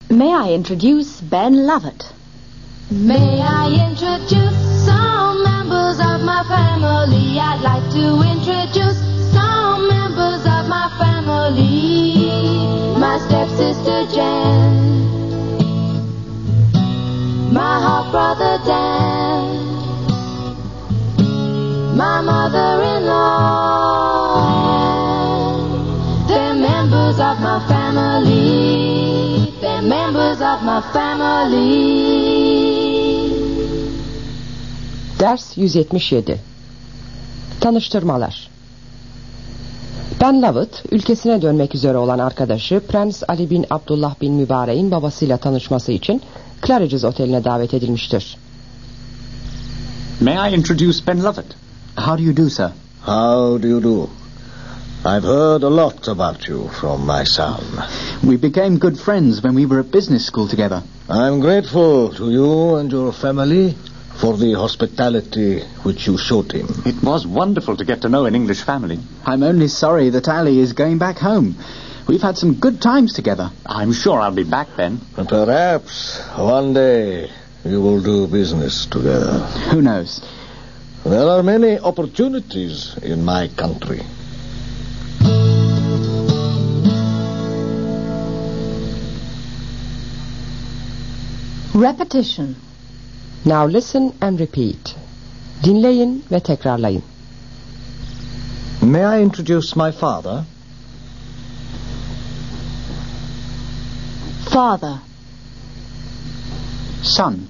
May I introduce Ben Lovat? May I introduce some members of my family? I'd like to introduce some members of my family. My stepsister Jan, my half-brother Dan, my mother-in-law. They're members of my family. They're members of my family. Ders 177. Tanıştırmalar. Ben Lovat, ülkesine dönmek üzere olan arkadaşı Prens Ali bin Abdullah bin Mübarek'in babasıyla tanışması için Claridge's Oteli'ne davet edilmiştir. May I introduce Ben Lovat? How do you do, sir? How do you do? I've heard a lot about you from my son. We became good friends when we were at business school together. I'm grateful to you and your family for the hospitality which you showed him. It was wonderful to get to know an English family. I'm only sorry that Ali is going back home. We've had some good times together. I'm sure I'll be back then. And perhaps one day you will do business together. Who knows? There are many opportunities in my country. Repetition. Now listen and repeat. Dinleyin ve tekrarlayın. May I introduce my father? Father. Son.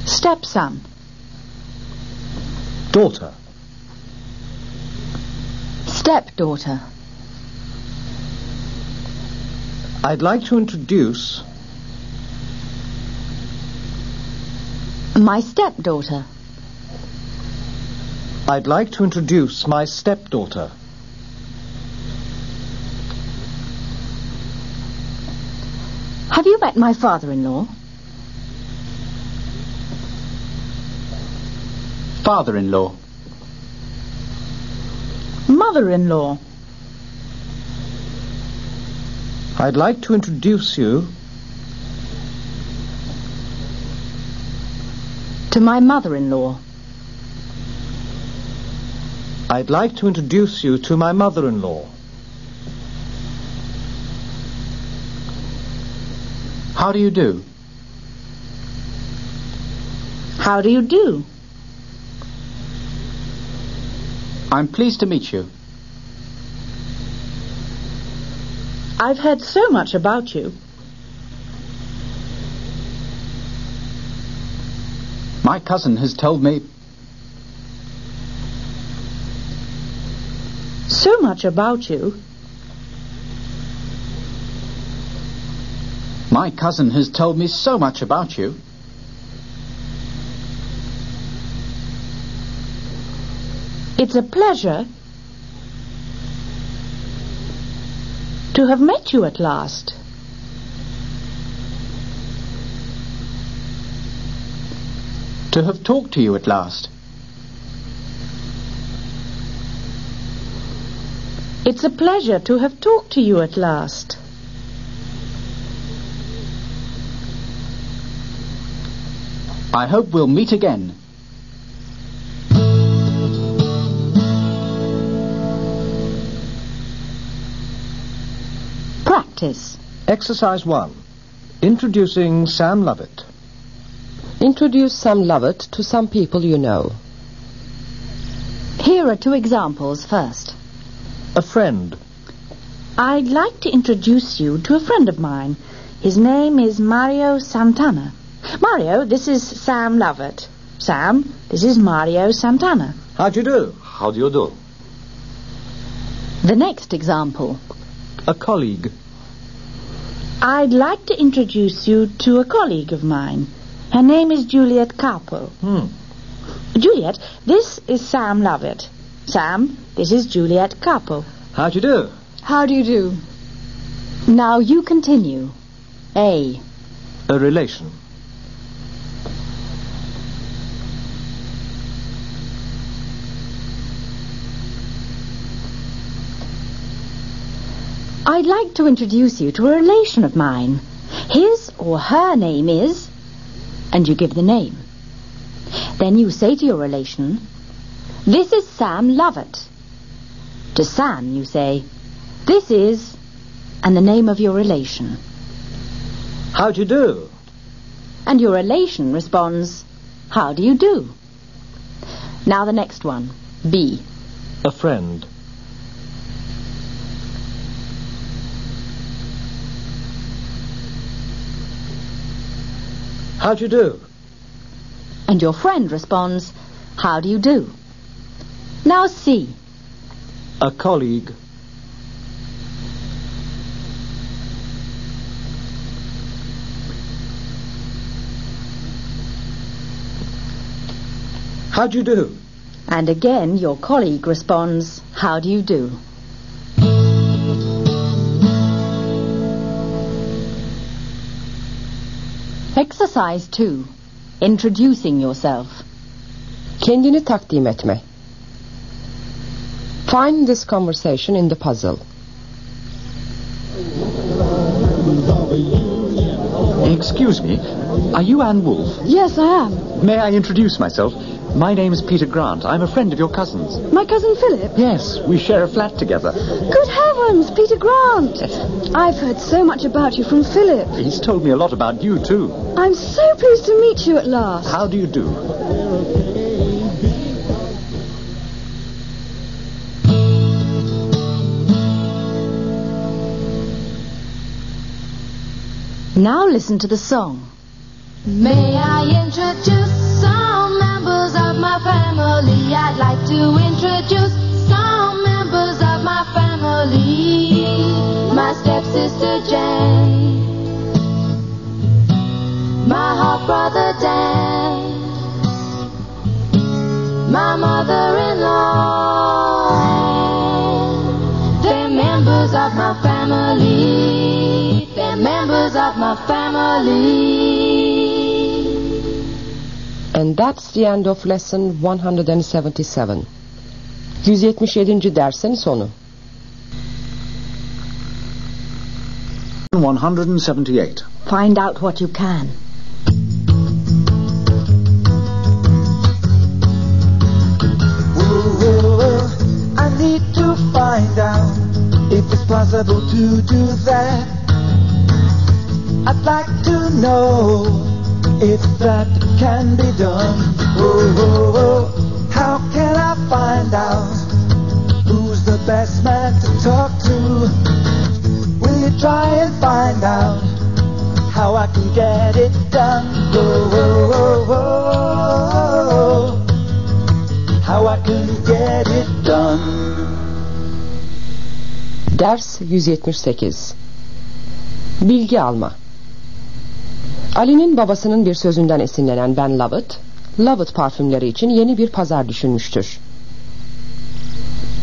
Stepson. Daughter. Stepdaughter. I'd like to introduce My stepdaughter. I'd like to introduce my stepdaughter. Have you met my father-in-law? Father-in-law. Mother-in-law. I'd like to introduce you To my mother-in-law. I'd like to introduce you to my mother-in-law. How do you do? How do you do? I'm pleased to meet you. I've heard so much about you. My cousin has told me... So much about you. My cousin has told me so much about you. It's a pleasure to have met you at last. To have talked to you at last. It's a pleasure to have talked to you at last. I hope we'll meet again. Practice. Exercise 1. Introducing Sam Lovat. Introduce Sam Lovat to some people you know. Here are 2 examples first. A friend. I'd like to introduce you to a friend of mine. His name is Mario Santana. Mario, this is Sam Lovat. Sam, this is Mario Santana. How do you do? How do you do? The next example. A colleague. I'd like to introduce you to a colleague of mine. Her name is Juliet Carpo. Juliet, this is Sam Lovat. Sam, this is Juliet Carpo. How do you do? How do you do? Now you continue. A. A relation. I'd like to introduce you to a relation of mine. His or her name is... and you give the name. Then you say to your relation, "This is Sam Lovat." To Sam you say, "This is..." and the name of your relation. How do you do? And your relation responds, "How do you do?" Now the next one, B. A friend. How do you do? And your friend responds, "How do you do?" Now C. A colleague. How do you do? And again your colleague responds, "How do you do?" Exercise 2. Introducing yourself. Kendini takdim etme. Find this conversation in the puzzle. Excuse me, are you Anne Wolfe? Yes, I am. May I introduce myself? My name's Peter Grant. I'm a friend of your cousin's. My cousin Philip? Yes, we share a flat together. Good heavens, Peter Grant! I've heard so much about you from Philip. He's told me a lot about you, too. I'm so pleased to meet you at last. How do you do? Now listen to the song. May I introduce some members of my family? I'd like to introduce some members of my family. My stepsister Jan, my half-brother Dan, my mother-in-law. They're members of my family. They're members of my family. And that's the end of lesson 177. 177. dersin sonu. 178. Find out what you can. I need to find out if it's possible to do that. I'd like to know if that can be done. How can I find out who's the best man to talk to? Will you try and find out how I can get it done? How I can get it done. Ders 178. Bilgi alma. Ali'nin babasının bir sözünden esinlenen Ben Lovat, Lovat parfümleri için yeni bir pazar düşünmüştür.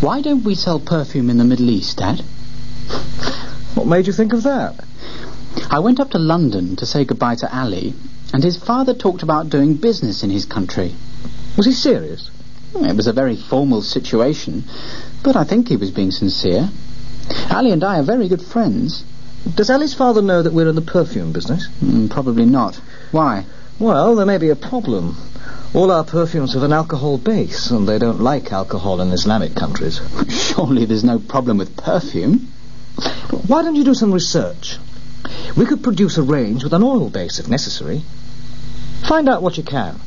Why don't we sell perfume in the Middle East, Dad? What made you think of that? I went up to London to say goodbye to Ali, and his father talked about doing business in his country. Was he serious? It was a very formal situation, but I think he was being sincere. Ali and I are very good friends. Does Ali's father know that we're in the perfume business? Probably not. Why? Well, there may be a problem. All our perfumes have an alcohol base, and they don't like alcohol in Islamic countries. Surely there's no problem with perfume. Why don't you do some research? We could produce a range with an oil base if necessary. Find out what you can.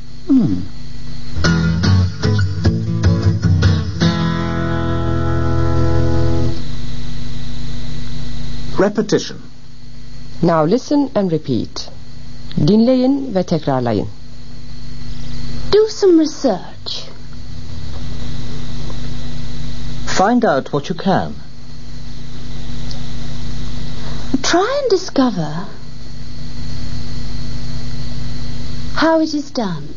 Repetition. Now listen and repeat. Dinleyin ve tekrarlayın. Do some research. Find out what you can. Try and discover how it is done.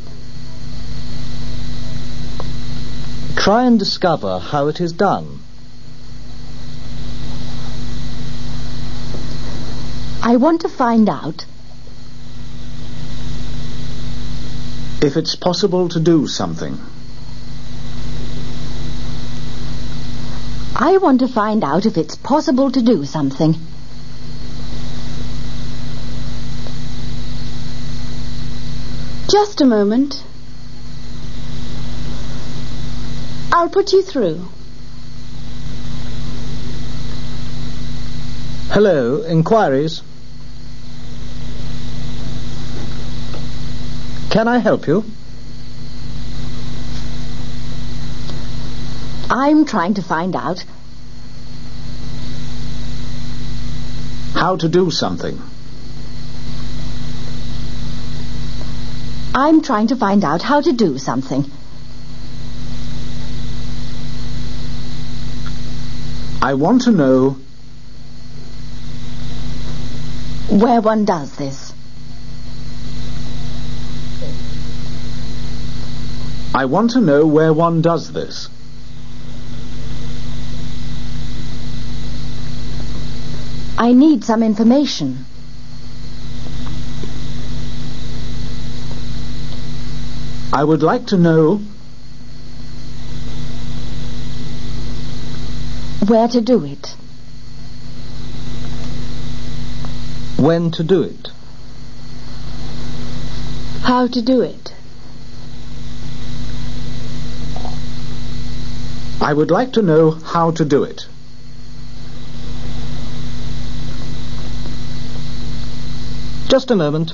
Try and discover how it is done. I want to find out if it's possible to do something. I want to find out if it's possible to do something. Just a moment. I'll put you through. Hello, inquiries. Can I help you? I'm trying to find out How to do something. I'm trying to find out how to do something. I want to know Where one does this. I want to know where one does this. I need some information. I would like to know Where to do it. When to do it. How to do it. I would like to know how to do it. Just a moment.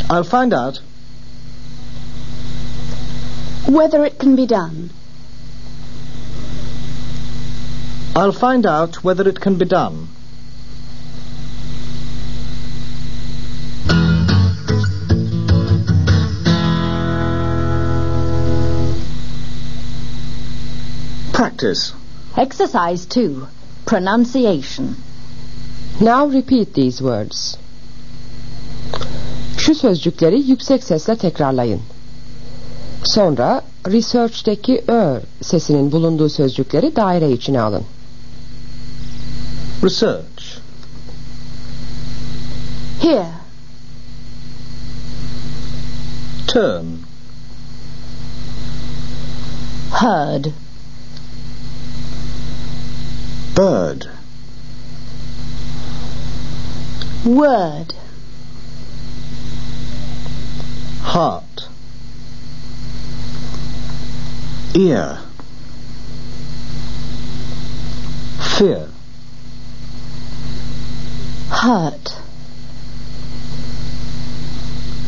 I'll find out. Whether it can be done. I'll find out whether it can be done. Practice. Exercise 2. Pronunciation. Now repeat these words. Şu sözcükleri yüksek sesle tekrarlayın. Sonra research'teki ö sesinin bulunduğu sözcükleri daire içine alın. Research. Here. Turn. Heard. Bird. Word. Heart. Ear. Fear. Hurt.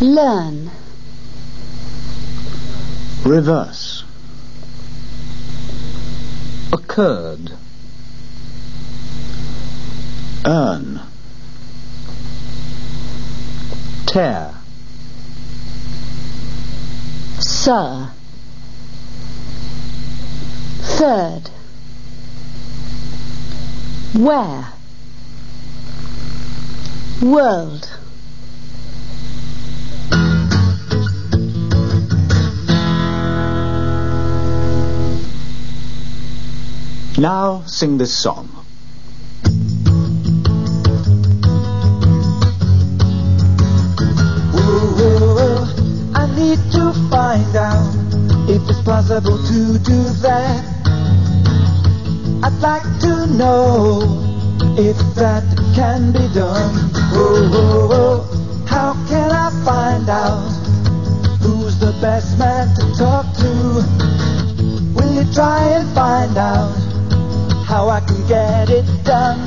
Learn. Reverse. Occurred. Earn. Tear. Sir. Third. Where. World. Now sing this song. I need to find out if it's possible to do that. I'd like to know if that can be done. How can I find out who's the best man to talk to? Will you try and find out how I can get it done?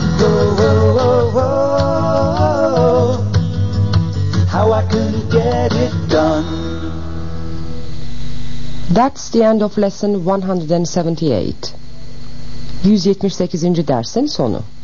How I can get it done. That's the end of lesson 178. 178. dersin sonu.